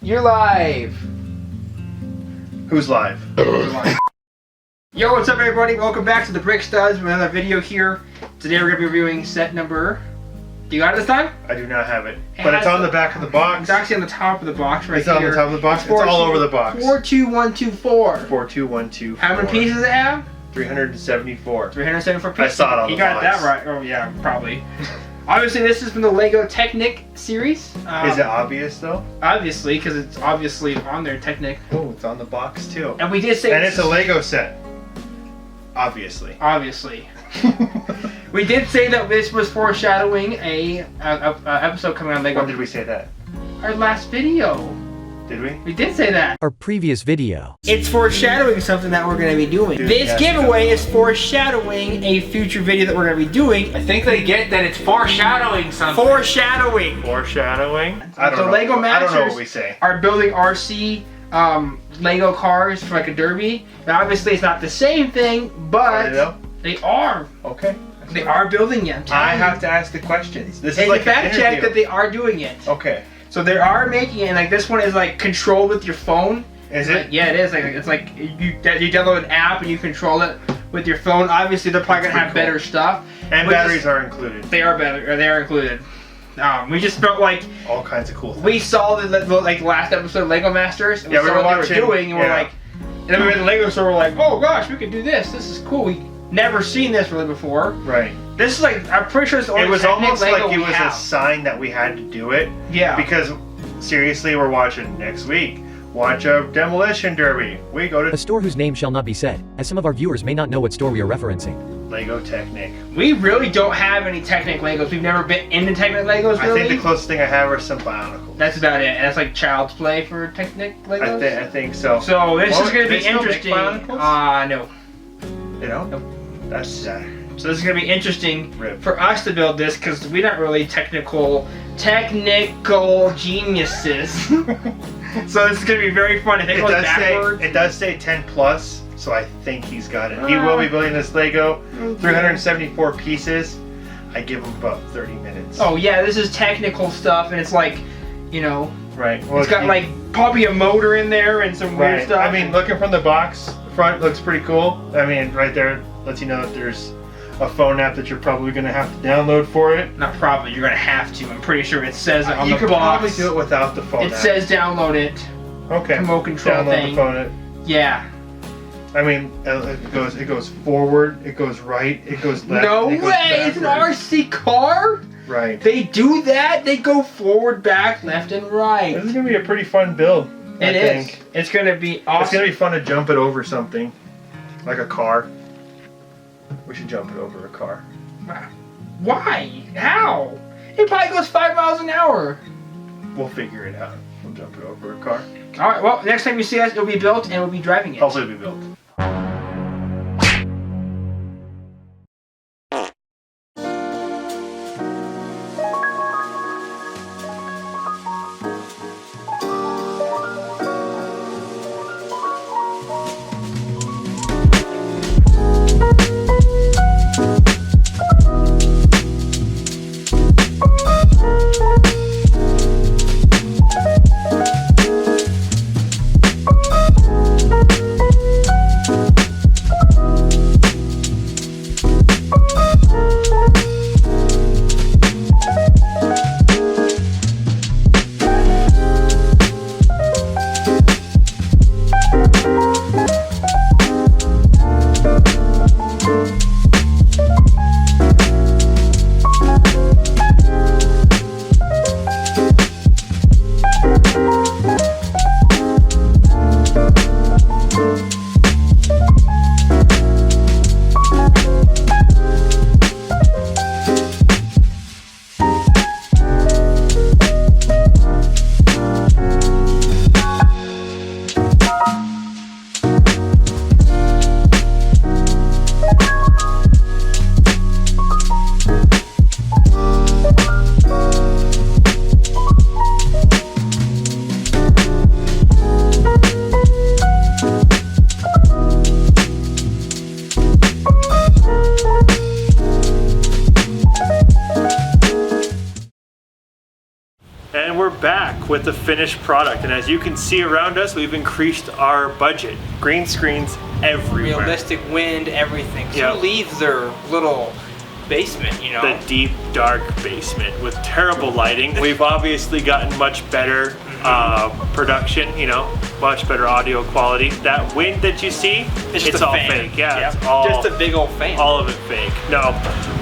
You're live. Who's live? Yo, what's up everybody? Welcome back to the Brick Studs with another video here. Today we're going to be reviewing set number... Do you got it this time? I do not have it. But it's on the back of the box. It's actually on the top of the box right it's here. It's on the top of the box. It's all over the box. 42124. 42124. How many pieces does it have? 374. 374 pieces. I saw it on the box. You got that right. Oh yeah, probably. Obviously this is from the Lego Technic series. Is it obvious though? Obviously, because it's obviously on there, Technic. Oh, it's on the box too. And we did say... And it's a Lego set. Obviously. Obviously. We did say that this was foreshadowing a episode coming on Lego. When did we say that? Our last video. Did we? We did say that. Our previous video. It's foreshadowing something that we're going to be doing. This giveaway is foreshadowing a future video that we're going to be doing. I think they get that it's foreshadowing something. Foreshadowing. Foreshadowing? I don't know. Lego Masters I don't know what we say. Are building RC Lego cars for like a derby. Now obviously it's not the same thing, but they are. Okay. They are building it. I have to ask the questions. This is like like a fact check that they are doing it. Okay. So they are making it, and like this one is like controlled with your phone. Is it? Yeah, it is. Like it's like you download an app and you control it with your phone. Obviously, they're probably gonna have better stuff. And batteries are included. They are better. Or they are included. We just felt like all kinds of cool things. We saw the like last episode of Lego Masters. And we saw what they were doing, and we're like, and then we went to the Lego store. We're like, oh gosh, we could do this. This is cool. We never seen this really before. Right. This is like, I'm pretty sure it's the only. It was almost Lego like it was a sign that we had to do it. Yeah. Because seriously, we're watching next week. Watch a demolition derby. We go to a store whose name shall not be said, as some of our viewers may not know what store we are referencing. Lego Technic. We really don't have any Technic Legos. We've never been into Technic Legos, really. I think the closest thing I have are some Bionicles. That's about it. And that's like child's play for Technic Legos? I think so. So this is going to be interesting. No. They don't? Nope. That's sad. So this is going to be interesting for us to build this because we're not really technical geniuses. So this is going to be very fun. I think it does say 10 plus, so I think he's got it. He will be building this Lego. 374 pieces. I give him about 30 minutes. Oh yeah, this is technical stuff, and it's like, you know, right. Well, it's got like probably a motor in there and some weird stuff. I mean, looking from the box, the front looks pretty cool. I mean, right there lets you know that there's a phone app that you're probably going to have to download for it. Not probably, you're going to have to. I'm pretty sure it says it on the box. You could probably do it without the phone app. It says download it. Okay. Remote control thing. Download the phone. Yeah. I mean, it goes forward, it goes right, it goes left. No way! It's an RC car? Right. They do that? They go forward, back, left, and right. This is going to be a pretty fun build. I think. It's going to be awesome. It's going to be fun to jump it over something. Like a car. We should jump it over a car. Why? How? It probably goes 5 miles an hour. We'll figure it out. We'll jump it over a car. Alright, well, next time you see us, it'll be built and we'll be driving it. Hopefully it'll be built. week with the finished product. And as you can see around us, we've increased our budget. Green screens everywhere. Realistic wind, everything. So Yep. who leaves their little basement, you know? The deep, dark basement with terrible lighting. We've obviously gotten much better production, you know, much better audio quality. That wind that you see, it's all fan. fake. Yeah, Yep. it's all just a big old fan. all of it fake. No,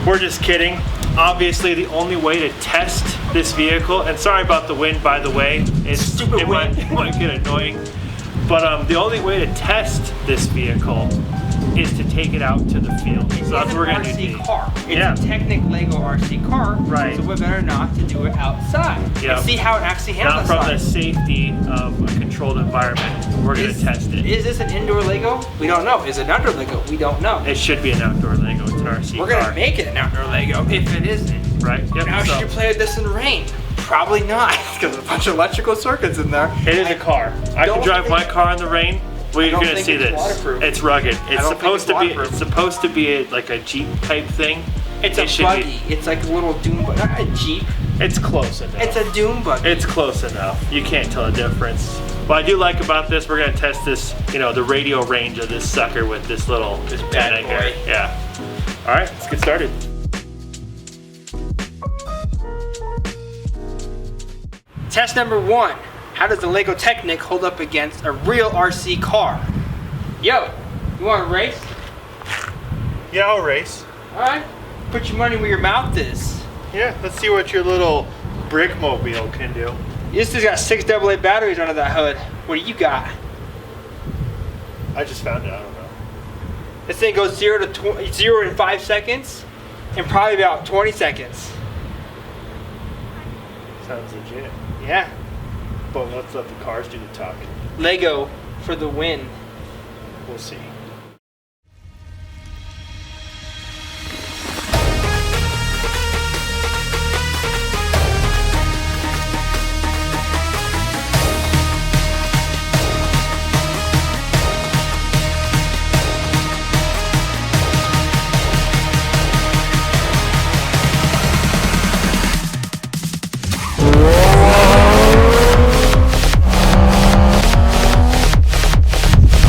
we're just kidding. Obviously, the only way to test this vehicle, and sorry about the wind, by the way, Stupid wind. It might get annoying, but the only way to test this vehicle is to take it out to the field. So that's what we're gonna do. It's an RC car. It's Yeah. a Technic Lego RC car. Right. So what better not to do it outside? Yep. And see how it actually handles Not from the outside. safety of a controlled environment. We're gonna test it. Is this an indoor Lego? We don't know. Is it an outdoor Lego? We don't know. It should be an outdoor Lego. It's an RC We're car. gonna make it an outdoor Lego if it isn't. Right. Yep. Now, so should you play with this in the rain? Probably not, because there's a bunch of electrical circuits in there. it is a car. I can don't drive think- my car in the rain. We're don't gonna think see it's this. waterproof. It's rugged. It's don't think supposed it's to be. waterproof. It's supposed to be like a Jeep type thing. It's It a should buggy. It's like a little dune buggy. Not a Jeep. It's close enough. It's a dune buggy. It's close enough. You can't tell the difference. What I do like about this, we're gonna test this, you know, the radio range of this sucker with this little bad pin boy. here. Yeah. All right, let's get started. Test number 1. How does the Lego Technic hold up against a real RC car? Yo, you want to race? Yeah, I'll race. Alright. Put your money where your mouth is. Yeah, let's see what your little brickmobile can do. This has got 6 AA batteries under that hood. What do you got? I just found it. I don't know. This thing goes 0 in 5 seconds in probably about 20 seconds. Sounds legit. Yeah. But let's let the cars do the talking. Lego for the win. We'll see.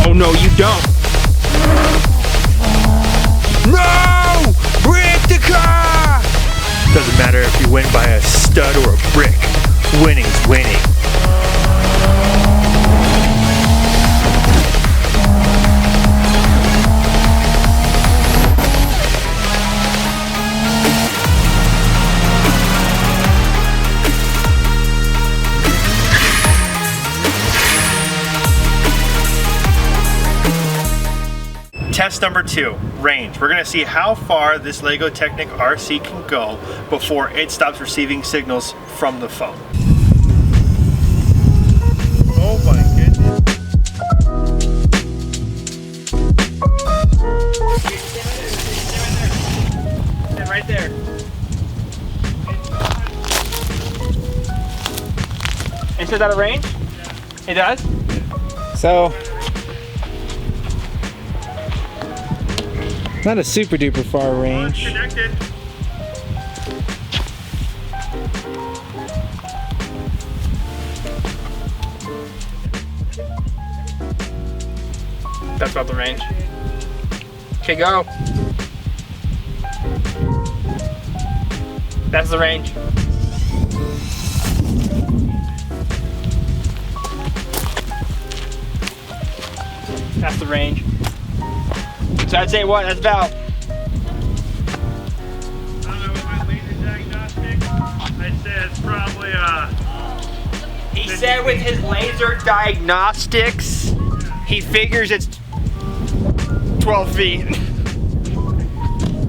Oh no, you don't. No! Break the car! Doesn't matter if you win by a stud or a brick. Winning's winning. Test number 2, range. We're gonna see how far this Lego Technic RC can go before it stops receiving signals from the phone. Oh my goodness. Stand right there. Is it out of range? It does? So, not a super duper far range. Connected. That's about the range. Okay, go. That's the range. That's the range. So I'd say what? That's about. I don't know with my laser diagnostic. I'd say it's probably He said with his laser diagnostics, he figures it's 12 feet.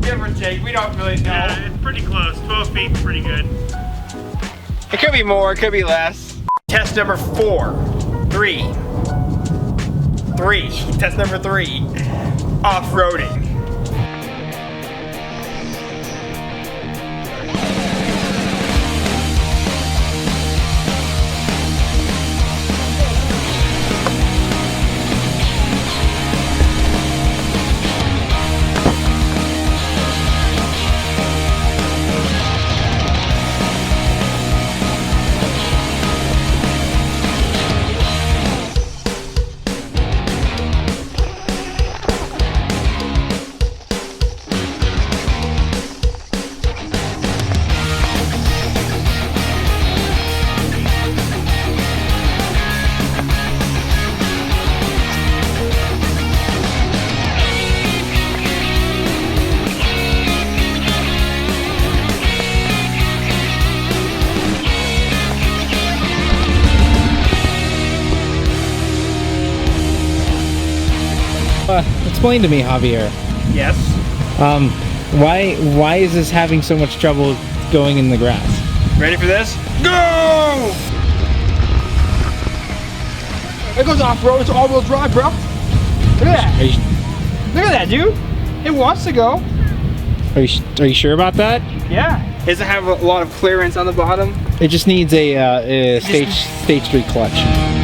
Give or take, we don't really know. yeah, it's pretty close. 12 feet's pretty good. It could be more, it could be less. Test number 4. 3. Test number 3. Off-roading. explain to me, Javier. Yes. Why is this having so much trouble going in the grass? Ready for this? Go! It goes off-road. It's all-wheel drive, bro. Look at that. Look at that, dude. It wants to go. Are you sure about that? Yeah. It doesn't have a lot of clearance on the bottom. It just needs a stage 3 clutch.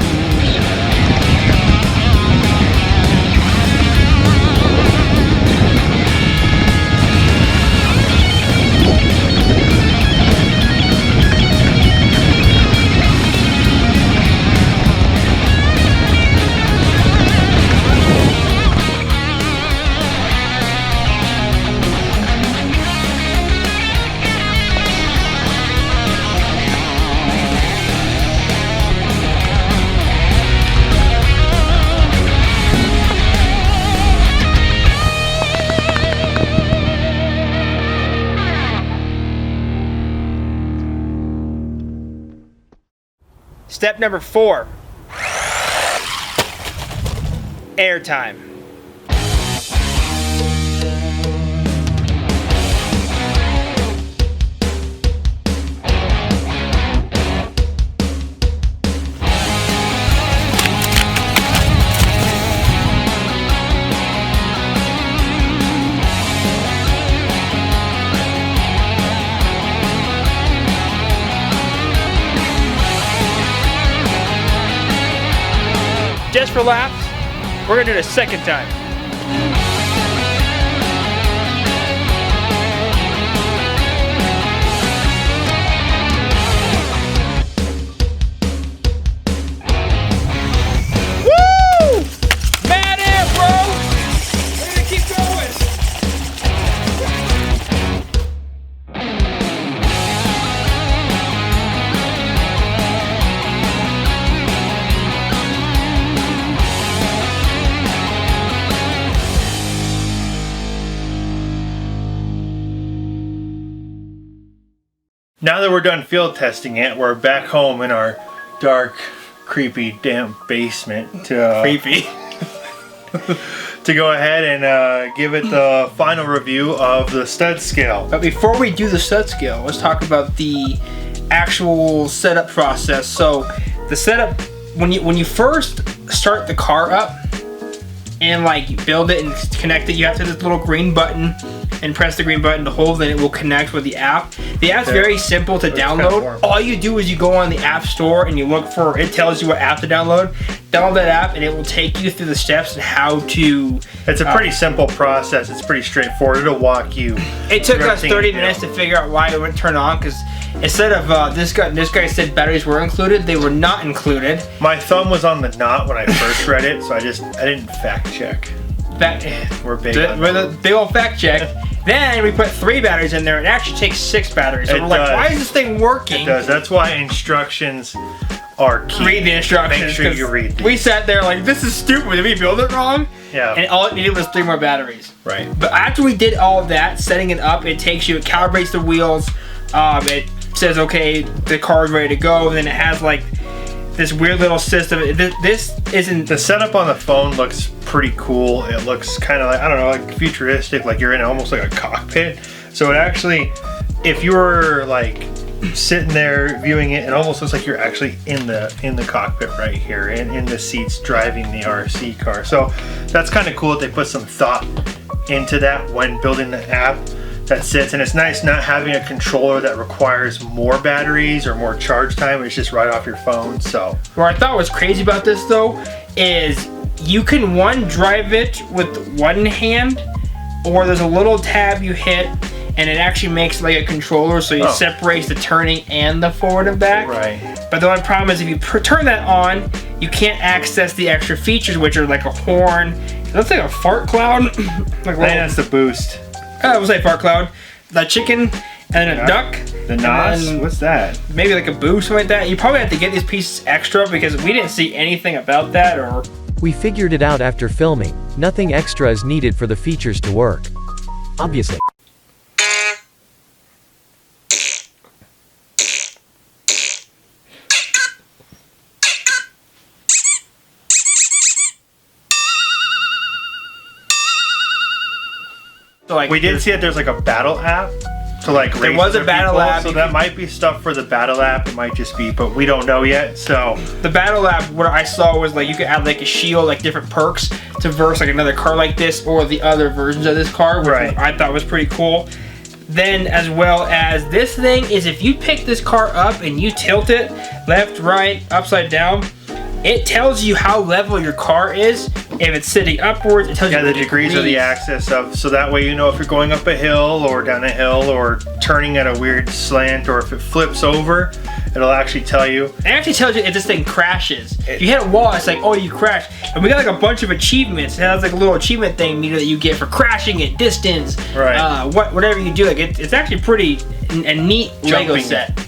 Step number 4. Airtime. Just for laughs, we're gonna do it a second time. Woo! Mad air, bro! We're gonna keep going. Now that we're done field testing it, we're back home in our dark, creepy, damp basement to Creepy. to go ahead and give it the final review of the stud scale. But before we do the stud scale, let's talk about the actual setup process. So the setup, when you first start the car up and like you build it and connect it, you have to hit this little green button and press the green button to hold, and it will connect with the app. The app's very simple to download. All you do is you go on the app store and you look for, it tells you what app to download. Download that app and it will take you through the steps and how to. It's a pretty simple process. It's pretty straightforward. It'll walk you. It took us 30 minutes to figure out why it wouldn't turn on, because instead of this guy said batteries were included, they were not included. My thumb was on the knot when I first read it, so I didn't fact check. We're big on We're the big old fact check. Then we put 3 batteries in there. It actually takes 6 batteries. So we're like, why is this thing working? It does. That's why instructions are key. Read the instructions. Make sure you read these. We sat there like, this is stupid. Did we build it wrong? Yeah. And all it needed was 3 more batteries. Right. But after we did all of that, setting it up, it calibrates the wheels. It says, okay, the car is ready to go. And then it has like this weird little system. This isn't. The setup on the phone looks pretty cool. It looks kind of like, I don't know, like futuristic, like you're in almost like a cockpit. So it actually, if you were like sitting there viewing it, it almost looks like you're actually in the cockpit right here, in the seats driving the RC car. So that's kind of cool that they put some thought into that when building the app that sits. And it's nice not having a controller that requires more batteries or more charge time. It's just right off your phone. So what I thought was crazy about this though is you can drive it with one hand, or there's a little tab you hit and it actually makes like a controller, so it separates the turning and the forward and back. Right. But the only problem is if you turn that on, you can't access the extra features, which are like a horn. It looks like a fart cloud. Like I think that's the boost. We'll say fart cloud. The chicken and then a duck. The NOS? What's that? Maybe like a boost, something like that. You probably have to get these pieces extra because we didn't see anything about that. Or We figured it out after filming. Nothing extra is needed for the features to work. Obviously. So like we did see that there's like a battle app to like There race was a other battle people, app. so You that could- might be stuff for the battle app. It might just be, but we don't know yet. So the battle app, what I saw was like you could add like a shield, like different perks to verse like another car like this or the other versions of this car, which Right. I thought was pretty cool. Then as well as this thing is if you pick this car up and you tilt it left, right, upside down, it tells you how level your car is. If it's sitting upwards, it tells yeah, you the degrees of the axis of, so that way you know if you're going up a hill or down a hill or turning at a weird slant, or if it flips over, it'll actually tell you. It actually tells you if this thing crashes. If you hit a wall, it's like, oh, you crashed. And we got like a bunch of achievements. It has like a little achievement thing meter that you get for crashing at distance. Right. Whatever you do, like it's actually pretty a neat Lego Jumping. set.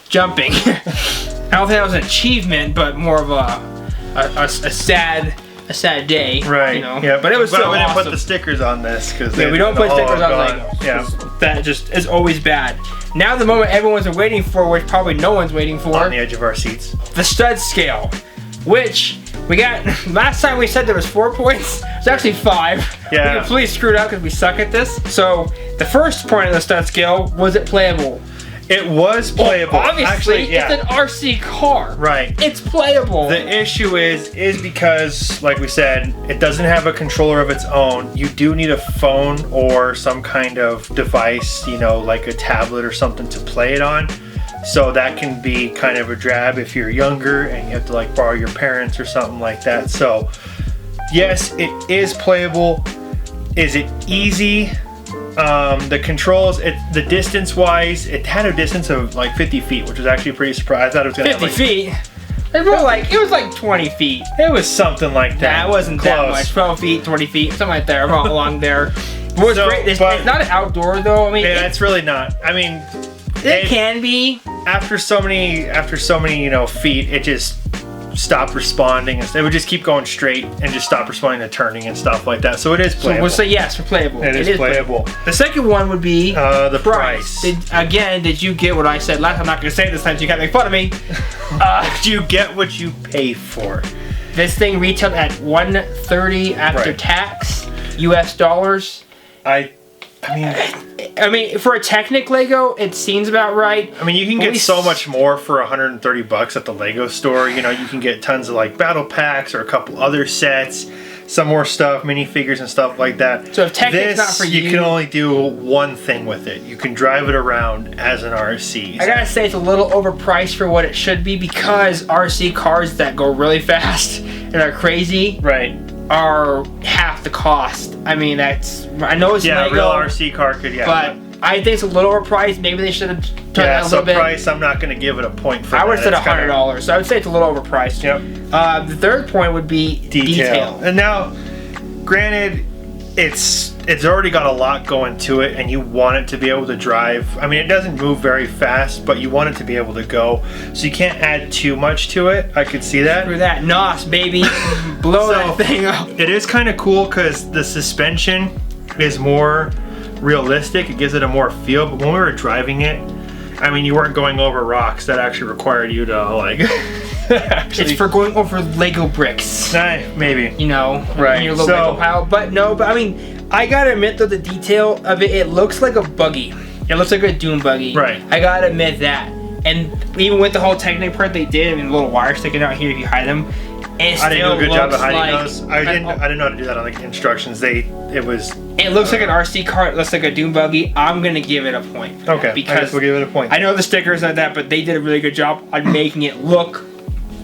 Jumping. I don't think that was an achievement, but more of a sad day. Right. You know? Yeah, But it was still we didn't awesome. put the stickers on this because Yeah, we don't put stickers on gone. Legos. Yeah. That just is always bad. Now the moment everyone's been waiting for, which probably no one's waiting for, On the edge of our seats. the stud scale, which we got last time we said there was 4 points. It's actually 5. Yeah. We completely screwed up because we suck at this. So the first point of the stud scale, was it playable? It was playable. Obviously, Actually, yeah. it's an RC car. Right. It's playable. The issue is because, like we said, it doesn't have a controller of its own. You do need a phone or some kind of device, you know, like a tablet or something to play it on. So that can be kind of a drag if you're younger and you have to like borrow your parents or something like that. So yes, it is playable. Is it easy? The controls, the distance wise, it had a distance of like 50 feet, which was actually pretty surprised. I thought it was gonna 50 have like, feet. It was like 20 feet. it was something like that. That wasn't that much. 12 feet, 20 feet, something like there, along there. What's So, great, it's but- not an outdoor though. I mean, Yeah, it's really not. I mean, it can be. after so many, you know, feet, it just stopped responding. It would just keep going straight and just stop responding to turning and stuff like that. So it is So playable. we'll say yes for playable. It is playable. The second one would be The price. Did you get what I said last time? I'm not going to say it this time so you can't make fun of me. Do you get what you pay for? This thing retailed at $130 after Right. tax, US dollars. I mean, for a Technic Lego, it seems about right. I mean, you can But get we so s- much more for $130 at the Lego store. You know, you can get tons of like battle packs or a couple other sets, some more stuff, minifigures and stuff like that. So if Technic's This, not for you- can only do one thing with it. You can drive it around as an RC. I gotta say it's a little overpriced for what it should be because RC cars that go really fast and are crazy Right. are half the cost. I mean, I know it's Yeah, a Lego, real RC car could, yeah. but I think it's a little overpriced. Maybe they should have turned yeah, that a so little bit. price, I'm not going to give it a point for I would have that. said It's kinda $100, so I would say it's a little overpriced. Yep. The third point would be detail. And now, granted, it's already got a lot going to it, and you want it to be able to drive. I mean, it doesn't move very fast, but you want it to be able to go. So you can't add too much to it. I could see that. Screw that NOS, baby. Blow that thing up. It is kind of cool because the suspension is more realistic. It gives it a more feel. But when we were driving it, I mean, you weren't going over rocks that actually required you to like. It's for going over Lego bricks. Maybe. You know, Right, in your little so- Lego pile. But I mean, I gotta admit though, the detail of it, it looks like a buggy. It looks like a Doom buggy. Right. I gotta admit that. And even with the whole Technic part they did, I mean, little wires sticking out here if you hide them, it I didn't do a good job of looks hiding like, those. I didn't know how to do that on the instructions. It looks like an RC car. It looks like a Doom buggy. I'm gonna give it a point. For okay. that I because guess we'll give it a point. I know the stickers like that, but they did a really good job on making it look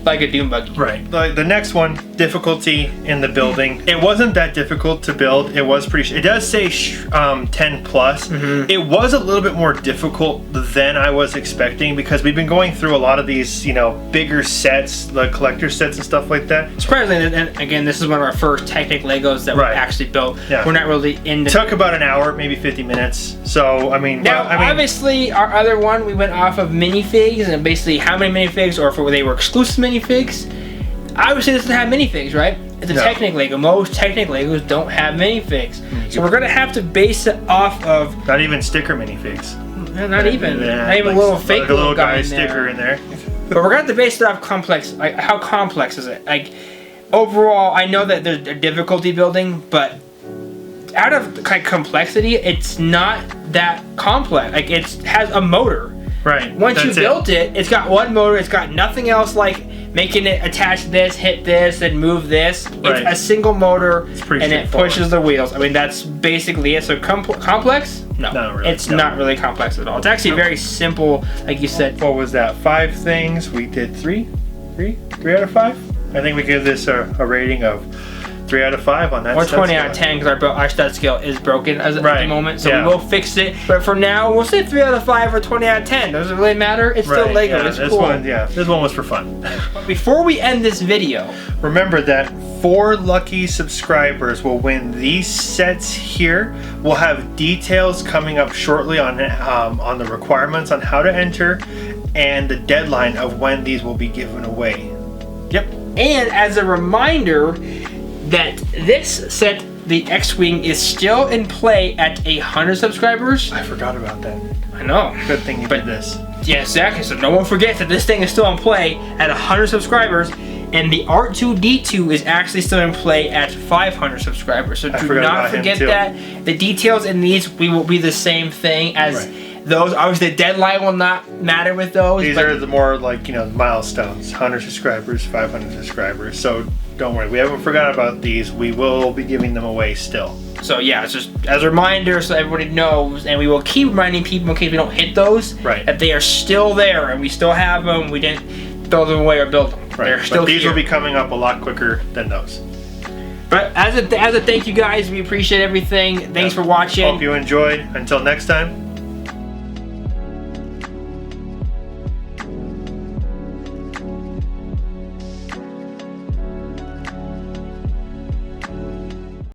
like a Doom buggy. Right. The next one, difficulty in the building. It wasn't that difficult to build. It was pretty. It does say 10 plus. Mm-hmm. It was a little bit more difficult than I was expecting because we've been going through a lot of these, you know, bigger sets, the collector sets and stuff like that. Surprisingly, and again, this is one of our first Technic Legos that Right. we actually built. Yeah. We're not really into. Took about an hour, maybe 50 minutes. So I mean, Now, I mean, obviously, our other one, we went off of minifigs and basically how many minifigs, or if they were exclusive minifigs. Obviously, this doesn't have minifigs, right? It's a No. Technic Lego. Most Technic Legos don't have minifigs. So we're gonna have to base it off of not even sticker minifigs. not even Like a little fake like a little guy guy in sticker there. in there. But we're gonna have to base it off complex. Like, how complex is it? Like, overall, I know that there's a difficulty building, but out of like complexity, it's not that complex. Like it has a motor. Right. Once you built it, it's got one motor. It's got nothing else like making it attach this, hit this, and move this. Right. It's a single motor, pretty and it straightforward. pushes the wheels. I mean, that's basically it. So complex? No, Not really. It's not really complex at all. It's actually very simple, like you said. What was that? 5 things. We did 3 out of 5. I think we give this a rating of 3 out of 5 on that. Or stud 20 out of scale. 10 because our stud scale is broken at the Right, moment, so yeah. we will fix it. But for now, we'll say 3 out of 5 or 20 out of 10. Doesn't really matter. It's still Right, Lego. yeah, It's this cool. this one was for fun. But before we end this video, Remember that 4 lucky subscribers will win these sets here. We'll have details coming up shortly on the requirements on how to enter and the deadline of when these will be given away. Yep. and as a reminder that this set, the X-Wing, is still in play at 100 subscribers. I forgot about that. I know. Good thing you did this. Yeah, exactly. So no one forgets that this thing is still in play at 100 subscribers, and the R2-D2 is actually still in play at 500 subscribers. So do forgot not about him, forget too. that. The details in these will be the same thing as Right. those. Obviously, the deadline will not matter with those. These but are the more like, milestones. 100 subscribers, 500 subscribers. So don't worry, we haven't forgot about these. We will be giving them away still. So yeah, it's just as a reminder so everybody knows, and we will keep reminding people in case we don't hit those, Right. that they are still there and we still have them. We didn't throw them away or build them. Right. They're still But these here. will be coming up a lot quicker than those. But as a thank you guys, we appreciate everything. Thanks for watching. Hope you enjoyed. Until next time,